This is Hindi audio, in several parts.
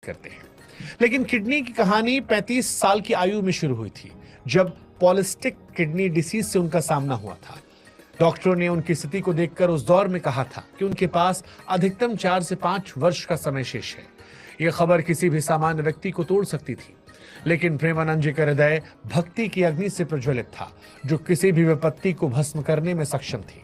करते हैं। लेकिन किडनी की कहानी 35 साल की आयु में शुरू हुई थी, जब पॉलिस्टिक किडनी डिसीज से उनका सामना हुआ था। डॉक्टरों ने उनकी स्थिति को देखकर उस दौर में कहा था कि उनके पास अधिकतम 4 से 5 वर्ष का समय शेष है। यह खबर किसी भी सामान्य व्यक्ति को तोड़ सकती थी, लेकिन प्रेमानंद जी का हृदय भक्ति की अग्नि से प्रज्वलित था, जो किसी भी विपत्ति को भस्म करने में सक्षम थी।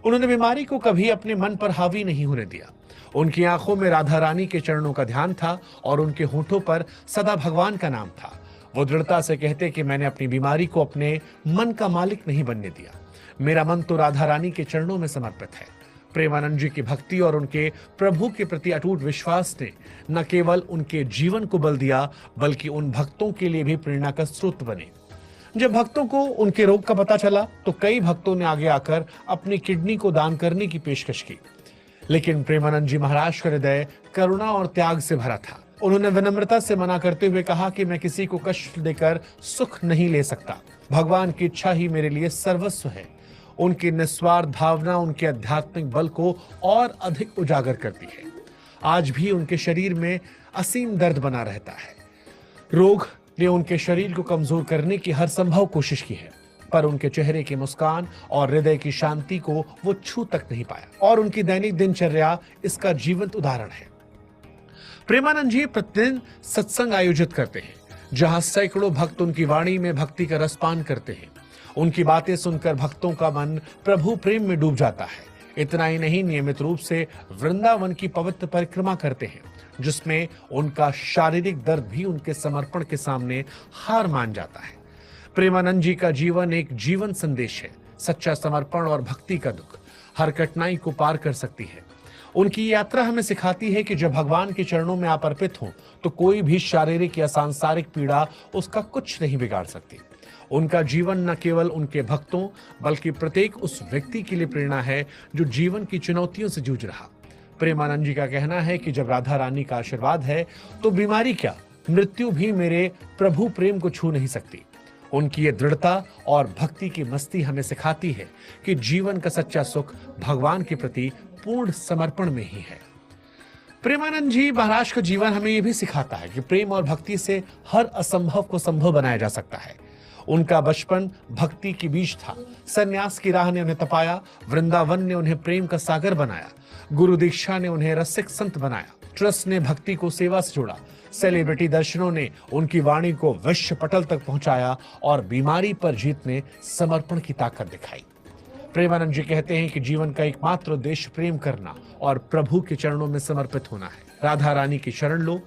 उन्होंने बीमारी को कभी अपने मन पर हावी नहीं होने दिया। उनकी आंखों में राधा रानी के चरणों का ध्यान था और उनके होठों पर सदा भगवान का नाम था। वो दृढ़ता से कहते कि मैंने अपनी बीमारी को अपने मन का मालिक नहीं बनने दिया। मेरा मन तो राधा रानी के चरणों में समर्पित है। प्रेमानंद जी की भक्ति और उनके प्रभु के प्रति अटूट विश्वास ने न केवल उनके जीवन को बल दिया, बल्कि उन भक्तों के लिए भी प्रेरणा का स्रोत बने। जब भक्तों को उनके रोग का पता चला तो कई भक्तों ने आगे आकर अपनी किडनी को दान करने की पेशकश की। लेकिन प्रेमानंद जी महाराज का हृदय करुणा और त्याग से भरा था। उन्होंने विनम्रता से मना करते हुए कहा कि मैं किसी को कष्ट देकर सुख नहीं ले सकता। भगवान की इच्छा ही मेरे लिए सर्वस्व है। उनकी निस्वार्थ भावना उनके आध्यात्मिक बल को और अधिक उजागर करती है। आज भी उनके शरीर में असीम दर्द बना रहता है। रोग ने उनके शरीर को कमजोर करने की हर संभव कोशिश की है, पर उनके चेहरे की मुस्कान और हृदय की शांति को वो छू तक नहीं पाया, और उनकी दैनिक दिनचर्या इसका जीवंत उदाहरण है। प्रेमानंद जी प्रतिदिन सत्संग आयोजित करते हैं, जहां सैकड़ों भक्त उनकी वाणी में भक्ति का रसपान करते हैं। उनकी बातें सुनकर भक्तों का मन प्रभु प्रेम में डूब जाता है। इतना ही नहीं, नियमित रूप से वृंदावन की पवित्र परिक्रमा करते हैं, जिसमें उनका शारीरिक दर्द भी उनके समर्पण के सामने हार मान जाता है। प्रेमानंद जी का जीवन एक जीवन संदेश है। सच्चा समर्पण और भक्ति का दुख हर कठिनाई को पार कर सकती है। उनकी यात्रा हमें सिखाती है कि जब भगवान के चरणों में आप अर्पित हों तो कोई भी शारीरिक या सांसारिक पीड़ा उसका कुछ नहीं बिगाड़ सकती। उनका जीवन न केवल उनके भक्तों बल्कि प्रत्येक उस व्यक्ति के लिए प्रेरणा है जो जीवन की चुनौतियों से जूझ रहा। प्रेमानंद जी का कहना है कि जब राधा रानी का आशीर्वाद है तो बीमारी क्या, मृत्यु भी मेरे प्रभु प्रेम को छू नहीं सकती। उनकी ये दृढ़ता और भक्ति की मस्ती हमें सिखाती है कि जीवन का सच्चा सुख भगवान के प्रति पूर्ण समर्पण में ही है। प्रेमानंद जी महाराज का जीवन हमें यह भी सिखाता है कि प्रेम और भक्ति से हर असंभव को संभव बनाया जा सकता है। उनका बचपन भक्ति की बीज था। सन्यास की राह ने उन्हें तपाया, वृंदावन ने उन्हें प्रेम का सागर बनाया, गुरु दीक्षा ने उन्हें रसिक संत बनाया, ट्रस्ट ने भक्ति को सेवा से जोड़ा, सेलिब्रिटी दर्शनों ने उनकी वाणी को विश्व पटल तक पहुंचाया और बीमारी पर जीत में समर्पण की ताकत दिखाई। प्रेमानंद जी कहते हैं कि जीवन का एकमात्र उद्देश्य प्रेम करना और प्रभु के चरणों में समर्पित होना है। राधा रानी की शरण लो।